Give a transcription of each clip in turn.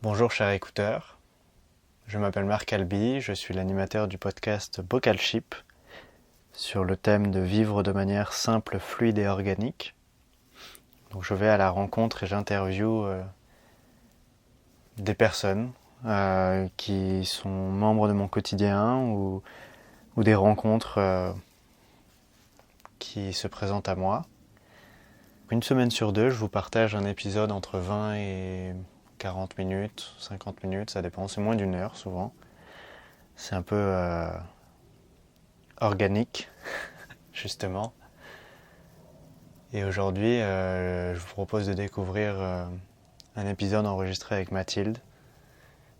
Bonjour chers écouteurs, je m'appelle Marc Alby, je suis l'animateur du podcast Bocalship sur le thème de vivre de manière simple, fluide et organique. Donc je vais à la rencontre et j'interviewe des personnes qui sont membres de mon quotidien ou des rencontres qui se présentent à moi. Une semaine sur deux, je vous partage un épisode entre 20 et 40 minutes, 50 minutes, ça dépend, c'est moins d'une heure souvent. C'est un peu organique, justement. Et aujourd'hui, je vous propose de découvrir un épisode enregistré avec Mathilde,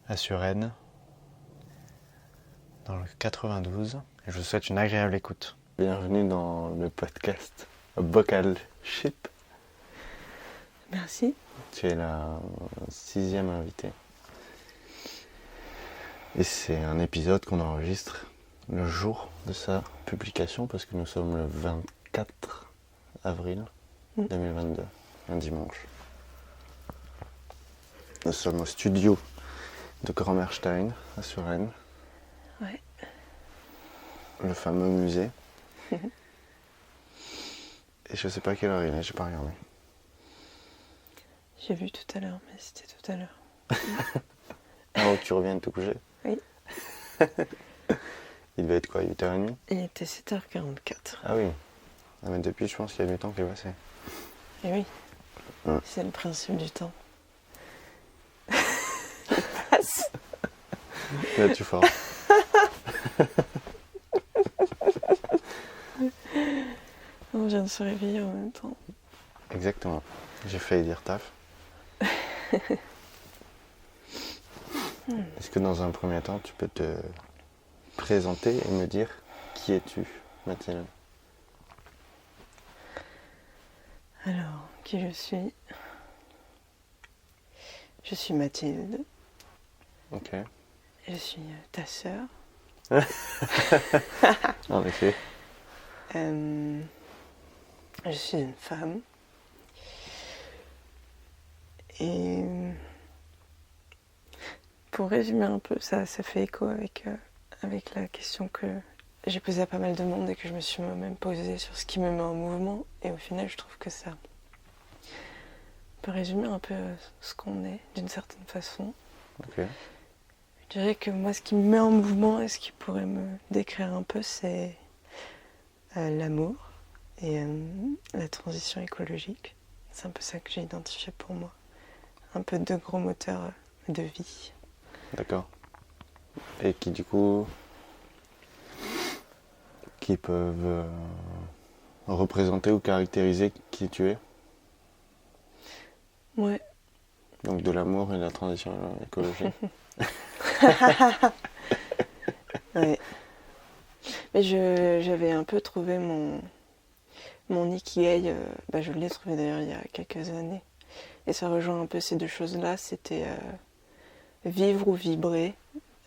à Suresnes, dans le 92. Et je vous souhaite une agréable écoute. Bienvenue dans le podcast Bocalship. Merci. Tu es la 6e invitée. Et c'est un épisode qu'on enregistre le jour de sa publication parce que nous sommes le 24 avril 2022, un dimanche. Nous sommes au studio de Grand-Mère Stein à Suresnes. Ouais. Le fameux musée. Et je sais pas quelle heure il est, j'ai pas regardé. J'ai vu tout à l'heure, mais c'était tout à l'heure. Avant que tu reviennes te coucher. Oui. Il devait être quoi, 8h30? Il était 7h44. Ah oui. Ah, mais depuis, je pense qu'il y a du temps qui est passé. Et oui, Ouais. c'est le principe du temps. Il passe. Là, tu fort. On vient de se réveiller en même temps. Exactement. J'ai failli dire taf. Est-ce que dans un premier temps, tu peux te présenter et me dire qui es-tu, Mathilde? Alors, qui je suis? Je suis Mathilde. Ok. Je suis ta sœur. En effet. Je suis une femme. Et pour résumer un peu, ça fait écho avec la question que j'ai posée à pas mal de monde et que je me suis moi-même posée sur ce qui me met en mouvement. Et au final, je trouve que ça peut résumer un peu ce qu'on est, d'une certaine façon. Ok. Je dirais que moi, ce qui me met en mouvement et ce qui pourrait me décrire un peu, c'est l'amour et la transition écologique. C'est un peu ça que j'ai identifié pour moi. Un peu deux gros moteurs de vie. D'accord. Et qui, du coup, qui peuvent représenter ou caractériser qui tu es. Ouais. Donc de l'amour et de la transition écologique. Ouais. Mais j'avais un peu trouvé mon ikigai, je l'ai trouvé d'ailleurs il y a quelques années. Et ça rejoint un peu ces deux choses-là, c'était vivre ou vibrer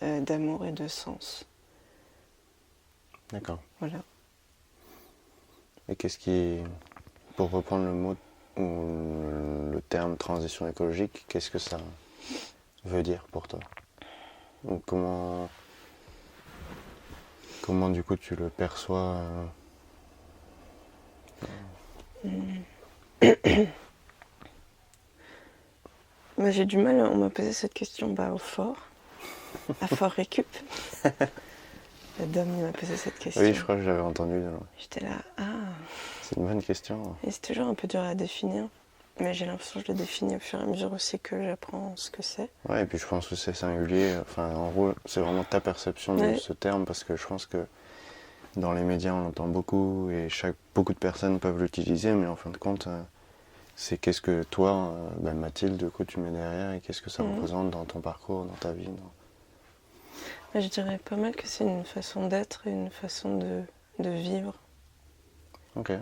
d'amour et de sens. D'accord. Voilà. Et qu'est-ce qui, pour reprendre le mot ou le terme transition écologique, qu'est-ce que ça veut dire pour toi? Ou comment du coup tu le perçois J'ai du mal, on m'a posé cette question au fort, à Fort Récup. Dom il m'a posé cette question. Oui, je crois que j'avais entendu. J'étais là, ah. C'est une bonne question. Et c'est toujours un peu dur à définir, mais j'ai l'impression que je le définis au fur et à mesure aussi que j'apprends ce que c'est. Ouais, et puis je pense que c'est singulier. Enfin, en gros, c'est vraiment ta perception de ce terme, parce que je pense que dans les médias, on l'entend beaucoup et beaucoup de personnes peuvent l'utiliser, mais en fin de compte, c'est qu'est-ce que toi, Mathilde, du coup, tu mets derrière et qu'est-ce que ça représente dans ton parcours, dans ta vie. Je dirais pas mal que c'est une façon d'être et une façon de vivre. Ok.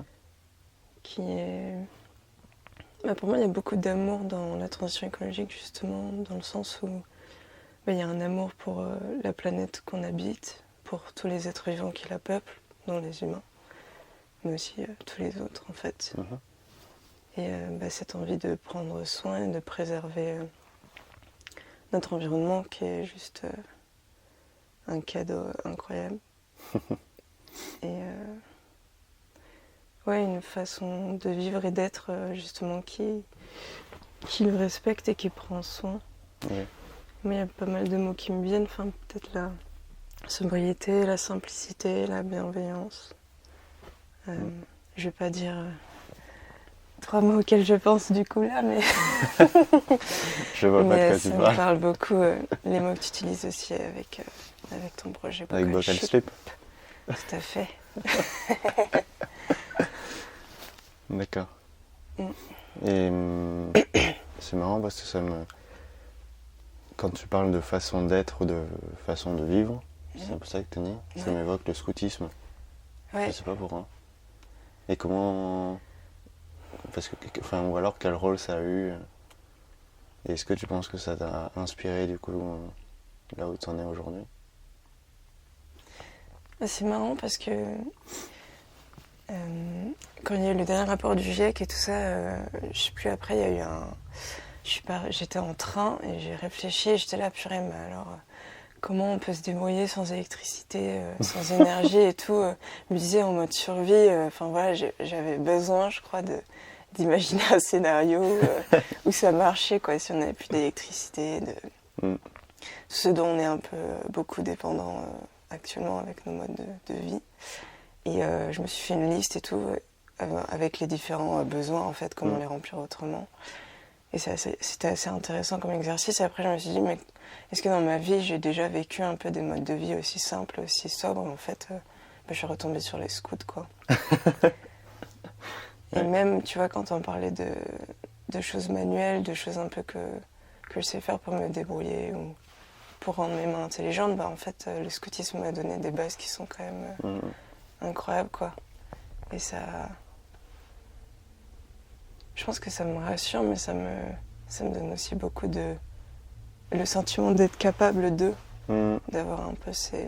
Qui est... pour moi, il y a beaucoup d'amour dans la transition écologique, justement, dans le sens où il y a un amour pour la planète qu'on habite, pour tous les êtres vivants qui la peuplent, dont les humains, mais aussi tous les autres, en fait. Et cette envie de prendre soin et de préserver notre environnement qui est juste un cadeau incroyable. Et ouais, une façon de vivre et d'être justement qui le respecte et qui prend soin. Oui. Mais il y a pas mal de mots qui me viennent, enfin peut-être la sobriété, la simplicité, la bienveillance. Je vais pas dire 3 mots auxquels je pense du coup là, mais Je vois pas de quoi tu ça me parles. parle beaucoup. Les mots que tu utilises aussi avec ton projet Avec Vocal Slip. Tout à fait. D'accord. Mm. Et c'est marrant parce que quand tu parles de façon d'être ou de façon de vivre, c'est un peu ça que tu dis, ça m'évoque le scoutisme. Ouais. Je sais pas pourquoi. Et comment... ou alors quel rôle ça a eu. Et est-ce que tu penses que ça t'a inspiré du coup là où tu en es aujourd'hui? C'est marrant parce que quand il y a eu le dernier rapport du GIEC et tout ça, je sais plus, après il y a eu j'étais en train et j'ai réfléchi et j'étais là, purée, mais alors comment on peut se débrouiller sans électricité, sans énergie et tout. Je me disais en mode survie, enfin voilà, j'avais besoin, je crois, d'imaginer un scénario où ça marchait, quoi, si on n'avait plus d'électricité, ce dont on est un peu beaucoup dépendant actuellement avec nos modes de vie. Et je me suis fait une liste et tout, avec les différents besoins, en fait, comment les remplir autrement. Et c'était assez intéressant comme exercice. Et après, je me suis dit, mais est-ce que dans ma vie, j'ai déjà vécu un peu des modes de vie aussi simples, aussi sobres? En fait, je suis retombée sur les scouts, quoi. Et même, tu vois, quand on parlait de choses manuelles, de choses un peu que je sais faire pour me débrouiller ou pour rendre mes mains intelligentes, en fait, le scoutisme m'a donné des bases qui sont quand même incroyables, quoi. Et ça... Je pense que ça me rassure, mais ça me donne aussi beaucoup le sentiment d'être capable d'avoir un peu ces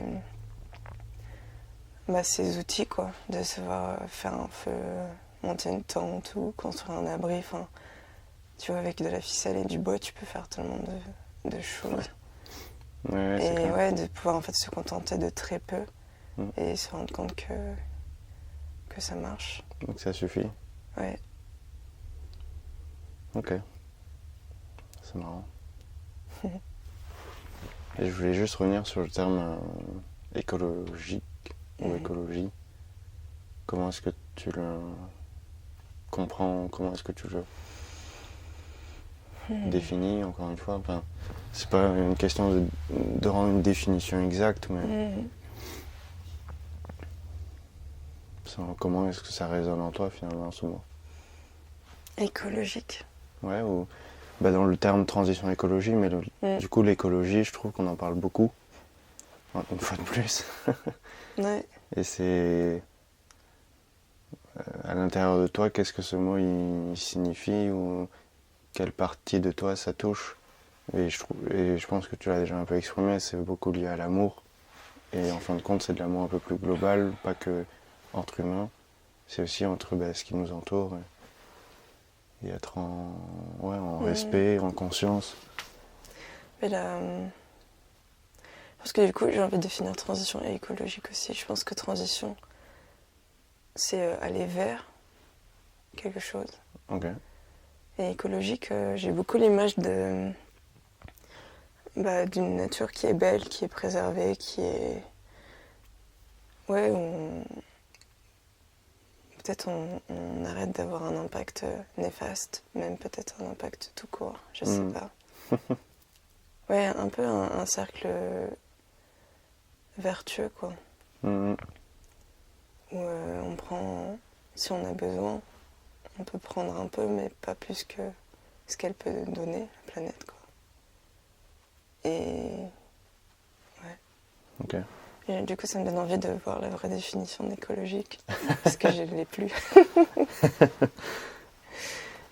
outils, quoi, de savoir faire un feu, monter une tente ou construire un abri. Enfin, tu vois, avec de la ficelle et du bois, tu peux faire tellement de choses. Ouais, et clair. Ouais, de pouvoir en fait se contenter de très peu et se rendre compte que ça marche. Donc ça suffit. Ouais. Ok. C'est marrant. Et je voulais juste revenir sur le terme écologique ou écologie. Comment est-ce que tu le comprends? Comment est-ce que tu le définis, encore une fois? Enfin, c'est pas une question de rendre une définition exacte, mais comment est-ce que ça résonne en toi finalement ce mot? Écologique. Ouais, ou dans le terme transition écologie, mais du coup l'écologie, je trouve qu'on en parle beaucoup, une fois de plus. Ouais. Et c'est à l'intérieur de toi, qu'est-ce que ce mot il signifie ou quelle partie de toi ça touche? Et je pense que tu l'as déjà un peu exprimé, c'est beaucoup lié à l'amour. Et en fin de compte, c'est de l'amour un peu plus global, pas que entre humains. C'est aussi entre ce qui nous entoure et être en respect, en conscience. Mais parce que du coup, j'ai envie de définir transition et écologique aussi. Je pense que transition, c'est aller vers quelque chose. Ok. Et écologique, j'ai beaucoup l'image d'une nature qui est belle, qui est préservée, qui est... Ouais, peut-être on arrête d'avoir un impact néfaste, même peut-être un impact tout court, je sais pas. Ouais, un peu un cercle vertueux, quoi. Où on prend, si on a besoin, on peut prendre un peu, mais pas plus que ce qu'elle peut donner, la planète, quoi. Et... ouais. Ok. Et du coup, ça me donne envie de voir la vraie définition d'écologique, parce que je ne l'ai plus.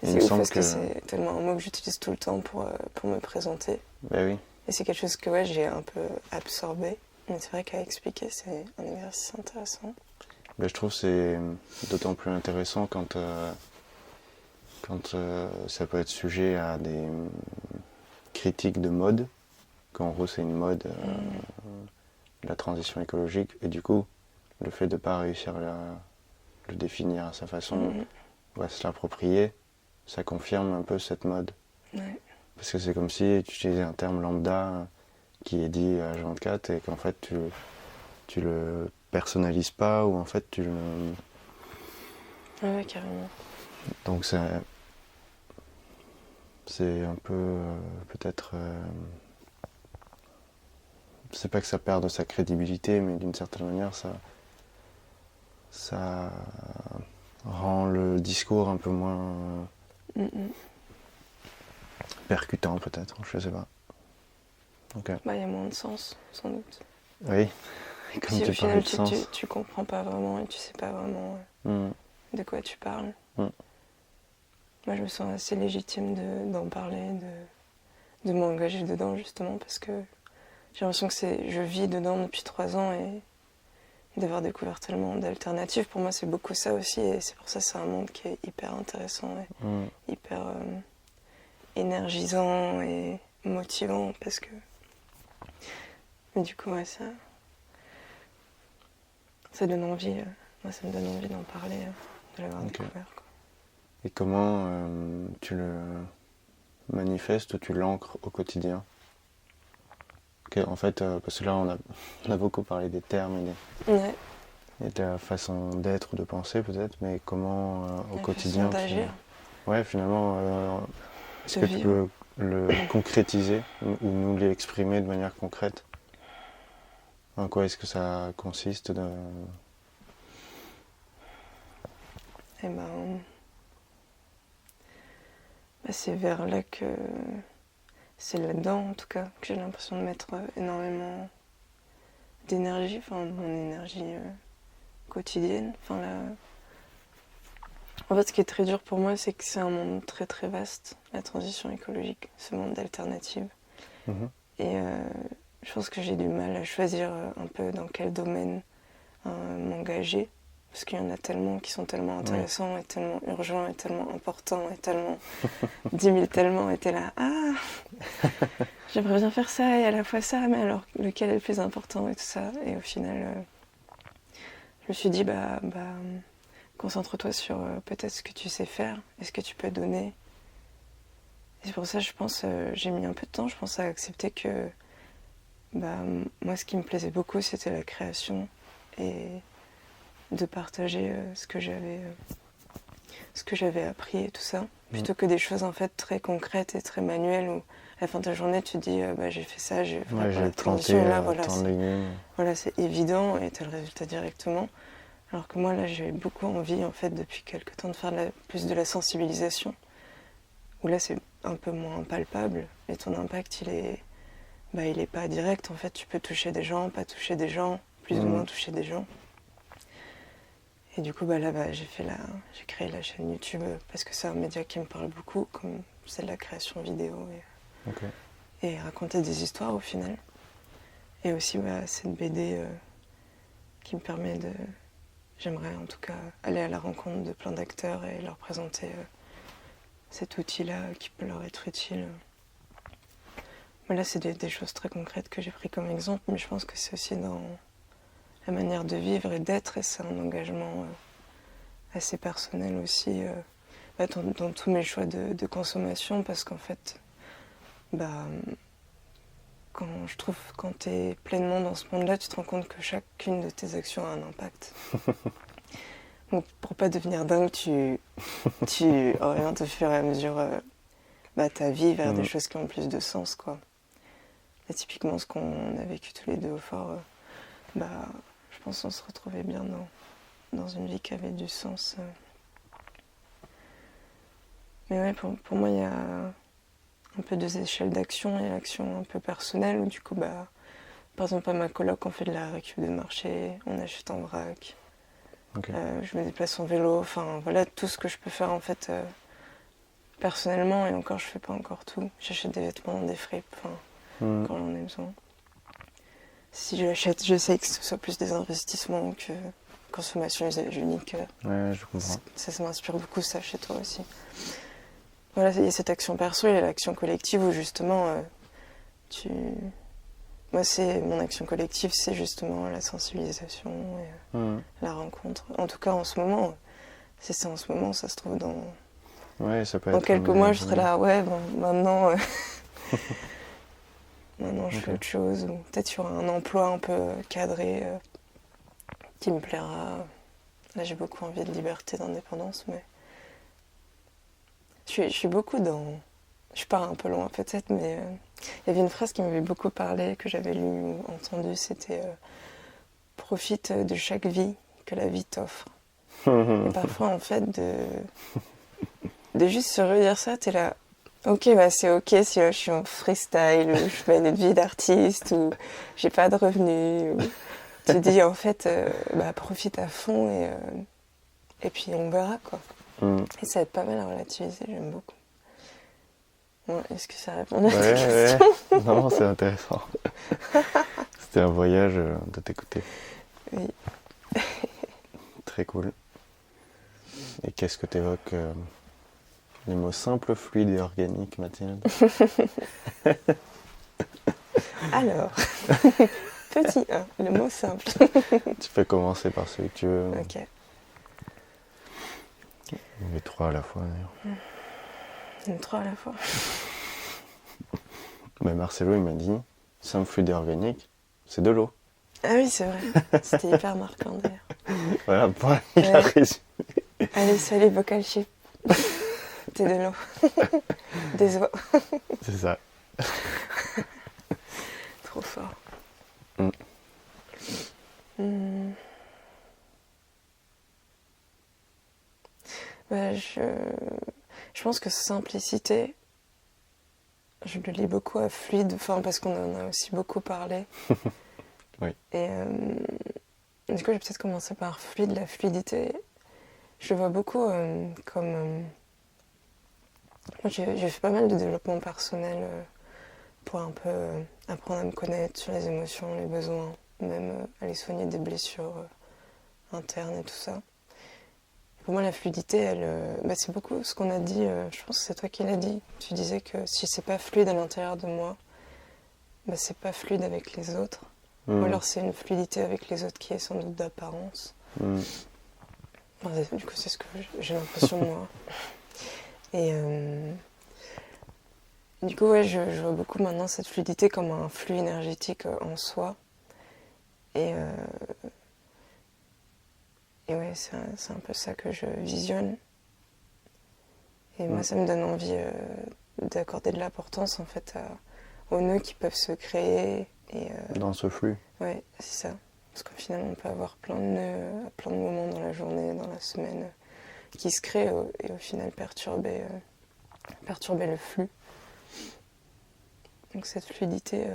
C'est ouf parce que c'est tellement un mot que j'utilise tout le temps pour me présenter. Ben oui. Et c'est quelque chose que j'ai un peu absorbé. Mais c'est vrai qu'à expliquer, c'est un exercice intéressant. Ben, je trouve que c'est d'autant plus intéressant quand ça peut être sujet à des critiques de mode. qu'en gros c'est une mode, la transition écologique, et du coup, le fait de ne pas réussir à le définir à sa façon, ou à se l'approprier, ça confirme un peu cette mode. Ouais. Parce que c'est comme si tu utilisais un terme lambda qui est dit à H24 et qu'en fait tu le personnalises pas, ou en fait tu le... Ouais, carrément. Donc c'est un peu peut-être... c'est pas que ça perde sa crédibilité, mais d'une certaine manière ça rend le discours un peu moins percutant peut-être, je sais pas. Ok. Bah, il y a moins de sens, sans doute. Oui, comme Si tu au parlais final de sens. tu comprends pas vraiment et tu sais pas vraiment de quoi tu parles. Moi je me sens assez légitime d'en parler, de m'engager dedans justement parce que j'ai l'impression que je vis dedans depuis 3 ans et d'avoir découvert tellement d'alternatives. Pour moi c'est beaucoup ça aussi et c'est pour ça que c'est un monde qui est hyper intéressant et hyper énergisant et motivant parce que... Mais du coup ouais, ça donne envie, moi ça me donne envie d'en parler, de l'avoir découvert. Quoi. Et comment tu le manifestes ou tu l'ancres au quotidien? En fait, parce que là on a beaucoup parlé des termes et de la façon d'être ou de penser peut-être, mais comment au quotidien d'agir. Ouais, finalement, est-ce que tu peux le concrétiser ou nous l'exprimer de manière concrète? En quoi est-ce que ça consiste Eh ben, c'est vers là que... C'est là-dedans, en tout cas, que j'ai l'impression de mettre énormément d'énergie, enfin, mon énergie quotidienne. Enfin, là... En fait, ce qui est très dur pour moi, c'est que c'est un monde très très vaste, la transition écologique, ce monde d'alternatives. Et je pense que j'ai du mal à choisir un peu dans quel domaine m'engager. Parce qu'il y en a tellement qui sont tellement intéressants et tellement urgents et tellement importants et tellement 10 000 tellement, et t'es là, j'aimerais bien faire ça et à la fois ça, mais alors lequel est le plus important et tout ça. Et au final, je me suis dit, concentre-toi sur peut-être ce que tu sais faire et ce que tu peux donner. Et c'est pour ça, je pense, j'ai mis un peu de temps, je pense, à accepter que moi, ce qui me plaisait beaucoup, c'était la création et de partager ce que j'avais appris et tout ça, plutôt que des choses en fait très concrètes et très manuelles où à la fin de ta journée tu te dis j'ai fait ça, j'ai planté là, tant de légumes. Voilà, c'est évident et tu as le résultat directement. Alors que moi là j'ai beaucoup envie en fait depuis quelques temps de faire plus de la sensibilisation, où là c'est un peu moins palpable et ton impact il est pas direct en fait, tu peux toucher des gens, pas toucher des gens, plus ou moins toucher des gens. Et du coup, j'ai créé la chaîne YouTube parce que c'est un média qui me parle beaucoup, comme c'est de la création vidéo et raconter des histoires au final. Et aussi cette BD qui me permet de... J'aimerais en tout cas aller à la rencontre de plein d'acteurs et leur présenter cet outil-là qui peut leur être utile. Mais là, c'est des choses très concrètes que j'ai pris comme exemple, mais je pense que c'est aussi dans la manière de vivre et d'être, et c'est un engagement assez personnel aussi dans tous mes choix de consommation, parce qu'en fait, quand tu es pleinement dans ce monde-là, tu te rends compte que chacune de tes actions a un impact. Donc pour pas devenir dingue, tu orientes au fur et à mesure ta vie vers des choses qui ont plus de sens, quoi. Et typiquement, ce qu'on a vécu tous les deux au fort, je pense qu'on se retrouvait bien dans une vie qui avait du sens. Mais ouais, pour moi, il y a un peu 2 échelles d'action. Il y a l'action un peu personnelle, où du coup, par exemple, à ma coloc, on fait de la récup de marché, on achète en vrac. Je me déplace en vélo, enfin voilà, tout ce que je peux faire en fait personnellement, et encore, je fais pas encore tout. J'achète des vêtements, des fripes, quand j'en ai besoin. Si je l'achète, j'essaye que ce soit plus des investissements que consommation usage unique. Ouais, je comprends. Ça m'inspire beaucoup, ça, chez toi aussi. Voilà, il y a cette action perso et l'action collective où justement, moi, c'est mon action collective, c'est justement la sensibilisation et la rencontre. En tout cas, en ce moment, c'est ça en ce moment, ça se trouve Ouais, ça peut dans être quelques mois, je serai là, ouais, bon, maintenant, maintenant je fais Ok. autre chose. Ou peut-être sur un emploi un peu cadré qui me plaira. Là, j'ai beaucoup envie de liberté, d'indépendance, mais je suis beaucoup dans... Je pars un peu loin peut-être, mais il y avait une phrase qui m'avait beaucoup parlé, que j'avais lue ou entendue, c'était profite de chaque vie que la vie t'offre. Et parfois, en fait, de juste se redire ça, t'es là, ok, bah c'est ok si là, je suis en freestyle, ou je mène une vie d'artiste, ou j'ai pas de revenus. Ou... Tu te dis, en fait, bah, profite à fond et puis on verra, quoi. Et ça aide pas mal à relativiser, j'aime beaucoup. Bon, est-ce que ça répond à ta question? Ouais. Non, c'est intéressant. C'était un voyage de t'écouter. Oui. Très cool. Et qu'est-ce que t'évoques les mots simples, fluides et organiques, Mathilde? Alors, petit 1, le mot simple. Tu peux commencer par celui que tu veux. Ok. Les trois à la fois, d'ailleurs. Une 3 à la fois. Mais Marcelo, il m'a dit, simple, fluide et organique, c'est de l'eau. Ah oui, c'est vrai. C'était hyper marquant d'ailleurs. Voilà, point, il a Ouais. résumé. Allez, salut, vocal chip. T'es de l'eau. Des oies. C'est ça. Trop fort. Mm. Hmm. Bah, je pense que simplicité, je le lis beaucoup à fluide, enfin, parce qu'on en a aussi beaucoup parlé. Oui. Et du coup, j'ai peut-être commencé par fluide, la fluidité. Je le vois beaucoup comme... moi, j'ai fait pas mal de développement personnel pour un peu apprendre à me connaître sur les émotions, les besoins, même aller soigner des blessures internes et tout ça. Pour moi, la fluidité, c'est beaucoup ce qu'on a dit. Je pense que c'est toi qui l'as dit. Tu disais que si c'est pas fluide à l'intérieur de moi, c'est pas fluide avec les autres. Ou alors c'est une fluidité avec les autres qui est sans doute d'apparence. Enfin, du coup, c'est ce que j'ai l'impression de moi. Et du coup, ouais, je vois beaucoup maintenant cette fluidité comme un flux énergétique en soi. Et ouais, c'est un peu ça que je visionne. Et moi, ça me donne envie d'accorder de l'importance en fait aux nœuds qui peuvent se créer. Et, Dans ce flux. ouais, c'est ça. Parce qu'au final, on peut avoir plein de nœuds à plein de moments dans la journée, dans la semaine, qui se créent et au final perturber le flux. Donc cette fluidité,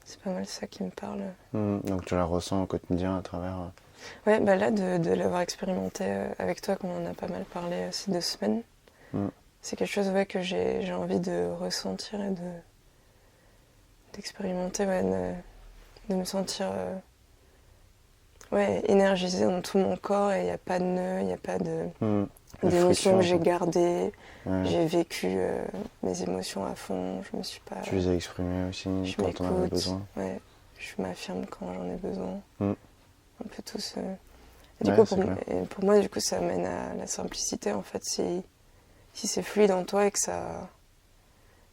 c'est pas mal ça qui me parle. Donc tu la ressens au quotidien à travers... Ouais, bah là, de l'avoir expérimenté avec toi, comme on en a pas mal parlé ces 2 semaines, c'est quelque chose que j'ai envie de ressentir et d'expérimenter, de me sentir énergisée dans tout mon corps et il n'y a pas de nœud, il n'y a pas d'émotions que j'ai gardées. Ouais. J'ai vécu mes émotions à fond, je me suis pas... Tu les as exprimées aussi quand on avait besoin. Ouais, je m'affirme quand j'en ai besoin. On peut tous... Du coup, pour moi, du coup, ça amène à la simplicité, en fait, si c'est fluide en toi et que ça...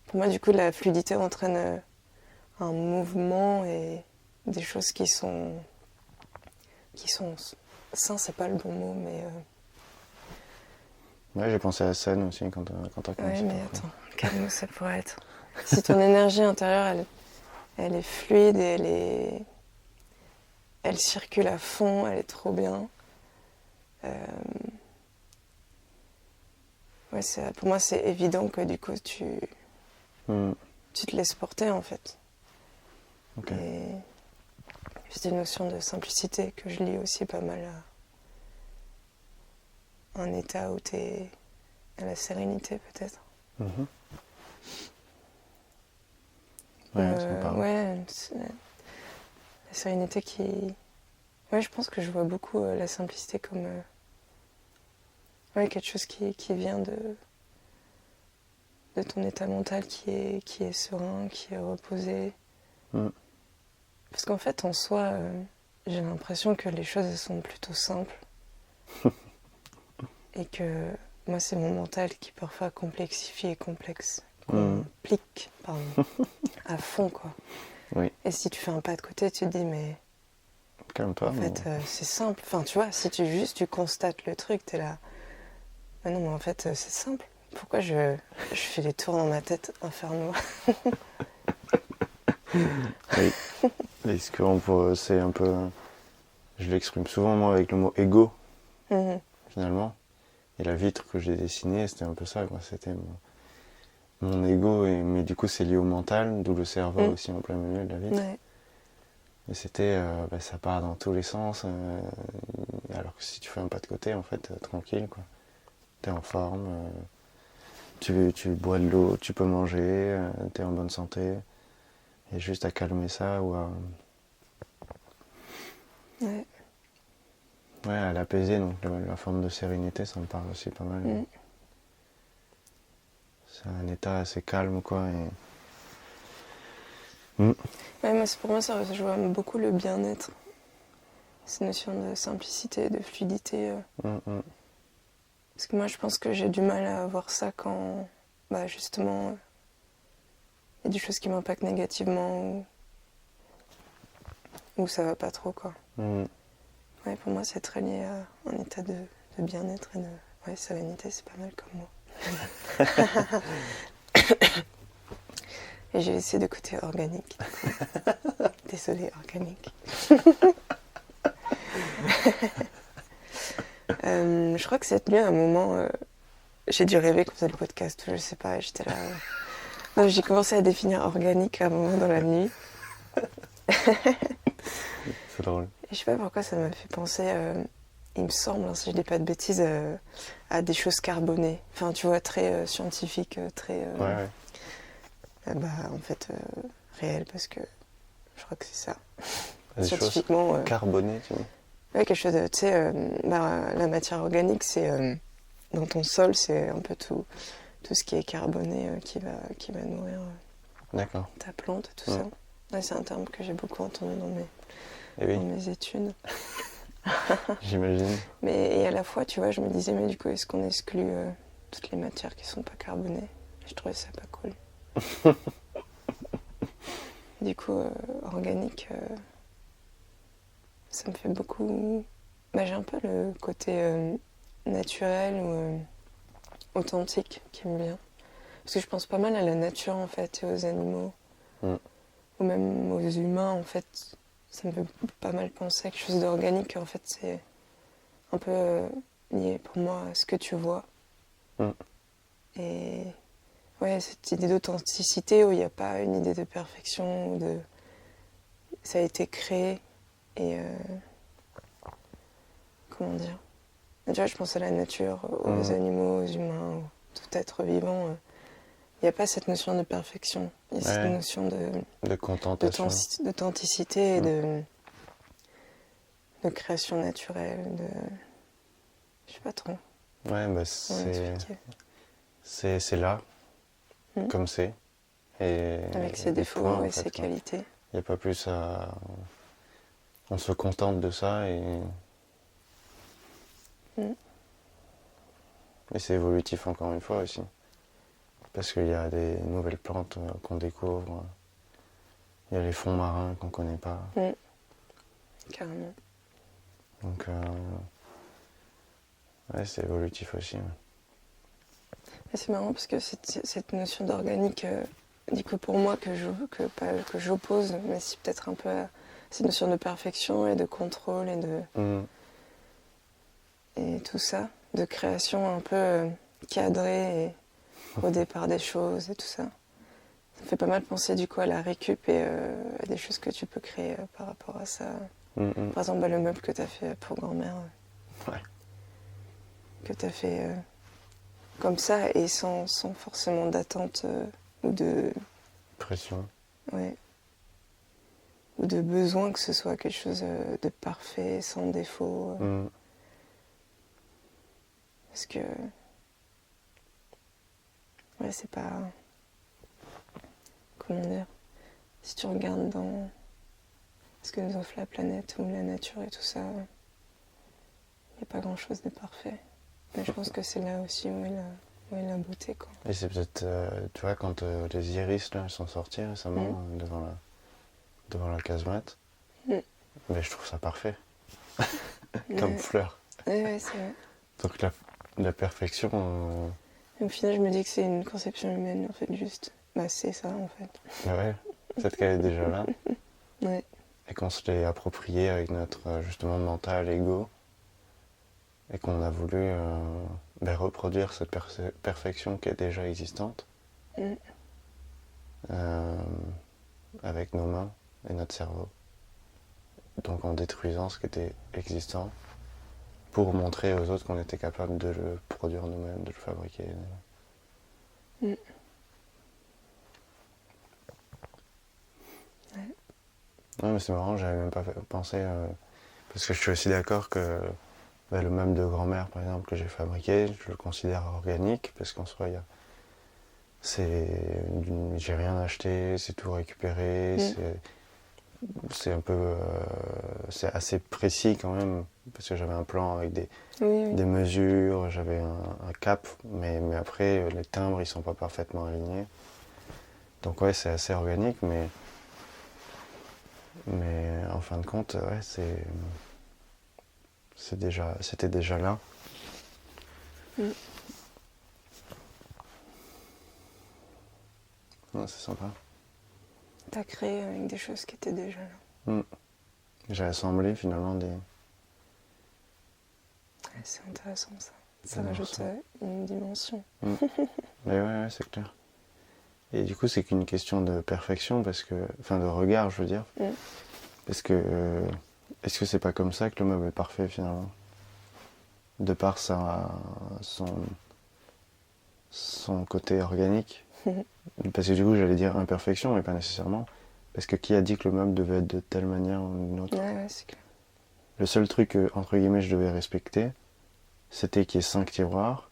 Pour moi, du coup, la fluidité entraîne un mouvement et des choses qui sont sains, c'est pas le bon mot, mais... Ouais, j'ai pensé à scène aussi quand t'as commencé. Ouais, mais attends, quel mot ça pourrait être? Si ton énergie intérieure, elle est fluide et elle circule à fond, elle est trop bien. Pour moi, c'est évident que du coup, tu te laisses porter, en fait. Okay. Et c'est une notion de simplicité que je lis aussi pas mal à un état où tu es à la sérénité, peut-être. Ouais, ça me parle. Ouais, la sérénité qui... Ouais, je pense que je vois beaucoup la simplicité comme... quelque chose qui vient de... de ton état mental qui est serein, qui est reposé. Parce qu'en fait, en soi, j'ai l'impression que les choses elles sont plutôt simples. Et que moi, c'est mon mental qui parfois complexifie et complique, pardon, à fond, quoi. Oui. Et si tu fais un pas de côté, tu te dis, mais Calme-toi. en fait, c'est simple. Enfin, tu vois, si tu constates le truc, t'es là. Mais non, mais en fait, c'est simple. Pourquoi je fais des tours dans ma tête infernaux? Oui. Est-ce que c'est un peu... Je l'exprime souvent, moi, avec le mot ego, finalement. Et la vitre que j'ai dessinée, c'était un peu ça, quoi. C'était mon ego, mais du coup, c'est lié au mental, d'où le cerveau aussi en plein milieu de la vitre. Ouais. Et c'était, ça part dans tous les sens, alors que si tu fais un pas de côté, en fait, tranquille, quoi. T'es en forme, tu bois de l'eau, tu peux manger, t'es en bonne santé. Et juste à calmer ça ou à... Ouais. Ouais, à l'apaiser, donc la forme de sérénité, ça me parle aussi pas mal. C'est un état assez calme, quoi. Ouais, pour moi, ça rejoint beaucoup le bien-être. Cette notion de simplicité, de fluidité. Parce que moi, je pense que j'ai du mal à voir ça quand, justement, il y a des choses qui m'impactent négativement ou ça va pas trop, quoi. Ouais, pour moi, c'est très lié à un état de bien-être et de sérénité, c'est pas mal comme mot. Et j'ai essayé de côté organique. Désolée, organique. Je crois que cette nuit, à un moment, j'ai dû rêver qu'on faisait le podcast, je sais pas, j'étais là. Non, j'ai commencé à définir organique à un moment dans la nuit. C'est drôle. Et je sais pas pourquoi ça m'a fait penser, il me semble, hein, si je dis pas de bêtises, à des choses carbonées. Enfin, tu vois, très scientifique, très. Ouais. En fait, réel, parce que je crois que c'est ça. Des Scientifiquement. choses carbonées, tu vois. Ouais, quelque chose, tu sais, la matière organique, c'est. Dans ton sol, c'est un peu tout ce qui est carboné qui va nourrir D'accord. ta plante et tout ça. Ouais, c'est un terme que j'ai beaucoup entendu dans mes études. J'imagine. Et à la fois, tu vois, je me disais, mais du coup, est-ce qu'on exclut toutes les matières qui sont pas carbonées? Je trouvais ça pas cool. Du coup, organique, ça me fait beaucoup... j'ai un peu le côté naturel ou authentique qui me vient. Parce que je pense pas mal à la nature, en fait, et aux animaux. Ou même aux humains, en fait. Ça me fait pas mal penser à quelque chose d'organique. En fait, c'est un peu lié pour moi à ce que tu vois. Et ouais, cette idée d'authenticité où il n'y a pas une idée de perfection, ça a été créé. Et comment dire? Tu vois, je pense à la nature, aux animaux, aux humains, tout être vivant. Il n'y a pas cette notion de perfection. Il y a cette notion de contentation, d'authenticité et de création naturelle, je sais pas trop. Ouais, c'est là, comme c'est. Et avec ses défauts points, et en fait, ses qualités. Il n'y a pas plus à... On se contente de ça et c'est évolutif encore une fois aussi. Parce qu'il y a des nouvelles plantes qu'on découvre. Il y a les fonds marins qu'on ne connaît pas. Carrément. Donc, c'est évolutif aussi. Ouais. C'est marrant parce que cette notion d'organique, du coup pour moi que j'oppose, mais c'est peut-être un peu à cette notion de perfection et de contrôle et tout ça, de création un peu cadrée et au départ des choses et tout ça. Ça me fait pas mal penser du coup à la récup et à des choses que tu peux créer par rapport à ça. Par exemple, le meuble que tu as fait pour grand-mère. Que tu as fait comme ça et sans forcément d'attente ou de... Pression. Ouais. Ou de besoin que ce soit quelque chose de parfait, sans défaut. Parce que... ouais, c'est pas... Comment dire? Si tu regardes dans ce que nous offre la planète ou la nature et tout ça, il n'y a pas grand-chose de parfait. Mais je pense que c'est là aussi où est la beauté, quoi. Et c'est peut-être, tu vois, quand les iris là, sont sortis récemment devant la casemate, mais je trouve ça parfait. Comme fleur. Ouais, c'est vrai. Donc la perfection... Et au final, je me dis que c'est une conception humaine, en fait, juste. Bah, c'est ça, en fait. Bah ouais, peut-être qu'elle est déjà là. Ouais. Et qu'on se l'est appropriée avec notre, justement, mental, ego. Et qu'on a voulu reproduire cette perfection qui est déjà existante. Avec nos mains et notre cerveau. Donc en détruisant ce qui était existant pour montrer aux autres qu'on était capable de le produire nous-mêmes, de le fabriquer. Ouais. Ouais, mais c'est marrant, j'avais même pas pensé, parce que je suis aussi d'accord que le meuble de grand-mère, par exemple, que j'ai fabriqué, je le considère organique, parce qu'en soi, j'ai rien acheté, c'est tout récupéré, c'est un peu, c'est assez précis quand même, parce que j'avais un plan avec des mesures, j'avais un cap, mais après, les timbres, ils sont pas parfaitement alignés. Donc ouais, c'est assez organique, mais en fin de compte, ouais, c'était déjà là. Ouais, c'est sympa. T'as créé avec des choses qui étaient déjà là. J'ai assemblé finalement des... Ouais, c'est intéressant ça. Ça rajoute une dimension. Mais ouais, c'est clair. Et du coup, c'est qu'une question de perfection, enfin de regard, je veux dire. Parce que, est-ce que c'est pas comme ça que le meuble est parfait finalement? De par son côté organique. Parce que du coup, j'allais dire imperfection, mais pas nécessairement. Parce que qui a dit que le meuble devait être de telle manière ou d'une autre? Ouais, c'est clair. Le seul truc que, entre guillemets, je devais respecter, c'était qu'il y ait 5 tiroirs,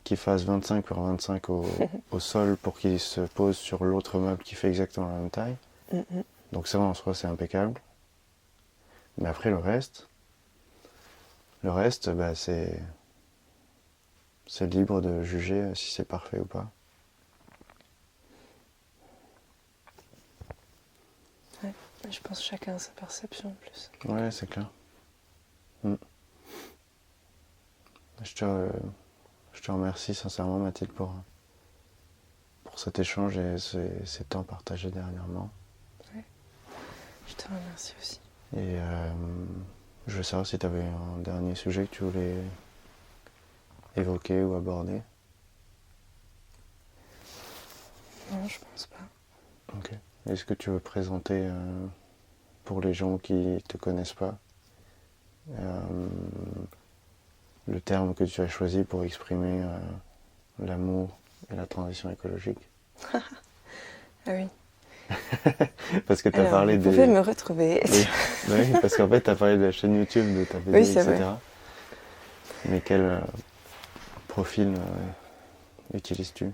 qu'il fasse 25 par 25 au sol pour qu'il se pose sur l'autre meuble qui fait exactement la même taille. Donc ça, en soi, c'est impeccable. Mais après, le reste, bah, c'est libre de juger si c'est parfait ou pas. Ouais, je pense que chacun a sa perception en plus. Ouais, c'est clair. Je te remercie sincèrement, Mathilde, pour cet échange et ces temps partagés dernièrement. Ouais. Je te remercie aussi. Et je veux savoir si tu avais un dernier sujet que tu voulais évoquer ou aborder. Non, je pense pas. Ok. Est-ce que tu veux présenter, pour les gens qui ne te connaissent pas, le terme que tu as choisi pour exprimer l'amour et la transition écologique? Ah oui. Parce que tu as parlé vous pouvez me retrouver. Oui, parce qu'en fait, tu as parlé de la chaîne YouTube, de ta BD, etc. Vrai. Mais quel profil utilises-tu?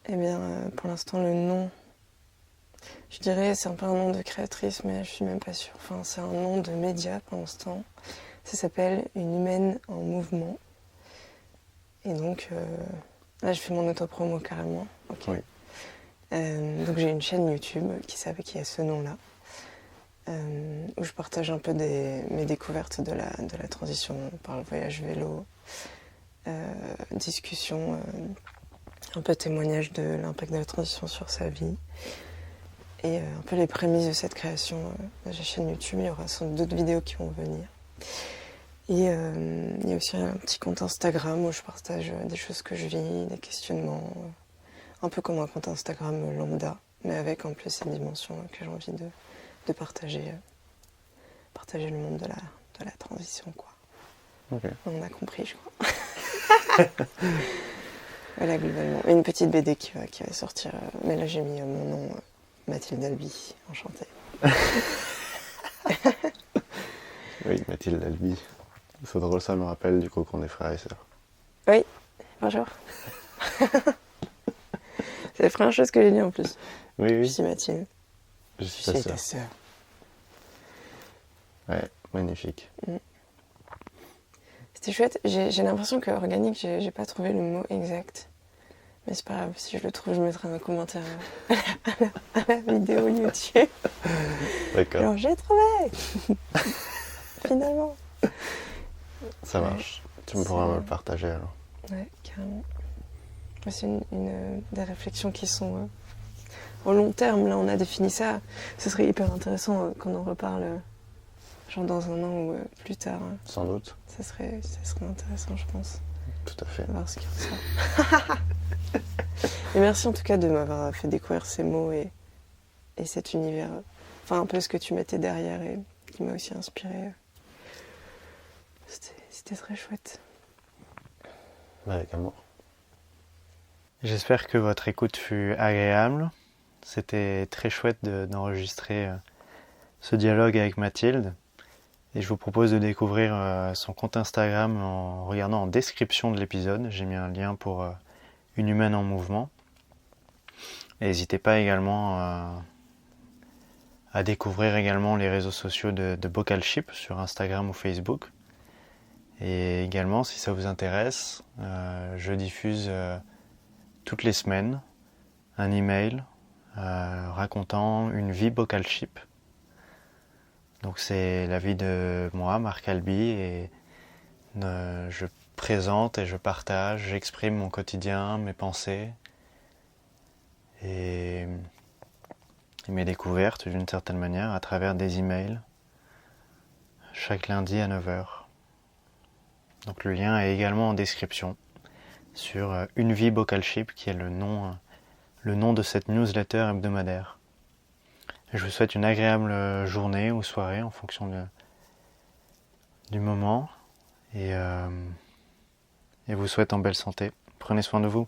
Eh bien, pour l'instant, le nom, je dirais, c'est un peu un nom de créatrice, mais je suis même pas sûre. Enfin, c'est un nom de média pour l'instant. Ça s'appelle Une humaine en mouvement. Et donc, là, je fais mon autopromo carrément. Okay. Oui. Donc, j'ai une chaîne YouTube qui a ce nom-là, où je partage un peu mes découvertes de la transition par le voyage vélo, discussion, un peu témoignage de l'impact de la transition sur sa vie. Et un peu les prémices de cette création de la chaîne YouTube. Il y aura sans doute d'autres vidéos qui vont venir. Et il y a aussi un petit compte Instagram où je partage des choses que je vis, des questionnements, un peu comme un compte Instagram lambda, mais avec en plus cette dimension que j'ai envie de partager le monde de la transition, quoi. Okay. On a compris, je crois. Voilà, globalement. Et une petite BD qui va sortir, mais là j'ai mis mon nom, Mathilde Albi, enchantée. Oui, Mathilde Albi. C'est drôle, ça me rappelle du coup qu'on est frères et sœurs. Oui, bonjour. C'est la première chose que j'ai lu en plus. Oui, Je oui, suis Mathilde. je Je suis suis ta ta sœur. sœur. Ouais, magnifique. C'était chouette. J'ai l'impression que organique, j'ai pas trouvé le mot exact. Mais c'est pas grave, si je le trouve, je mettrai un commentaire à la vidéo YouTube. D'accord, Alors j'ai trouvé finalement. ça Ouais. marche. Tu me pourras me le partager alors. Ouais, carrément. C'est des réflexions qui sont au long terme. Là, on a défini ça. Ce serait hyper intéressant qu'on en reparle, genre dans un an ou plus tard. Sans doute, Ça serait intéressant, je pense, tout à fait. de voir ce qui ressort. Et merci en tout cas de m'avoir fait découvrir ces mots et cet univers. Enfin, un peu ce que tu mettais derrière et qui m'a aussi inspiré. C'était très chouette. Avec amour. J'espère que votre écoute fut agréable. C'était très chouette d'enregistrer ce dialogue avec Mathilde. Et je vous propose de découvrir son compte Instagram en regardant en description de l'épisode. J'ai mis un lien pour Une humaine en mouvement. Et n'hésitez pas également à découvrir également les réseaux sociaux de Bocalship sur Instagram ou Facebook. Et également, si ça vous intéresse, je diffuse toutes les semaines un email racontant une vie Bocalship. Donc c'est la vie de moi, Marc Alby, et je présente et je partage, j'exprime mon quotidien, mes pensées et mes découvertes d'une certaine manière à travers des emails chaque lundi à 9h. Donc le lien est également en description sur Une vie Bocalship, qui est le nom de cette newsletter hebdomadaire. Je vous souhaite une agréable journée ou soirée en fonction du moment et vous souhaite en belle santé. Prenez soin de vous.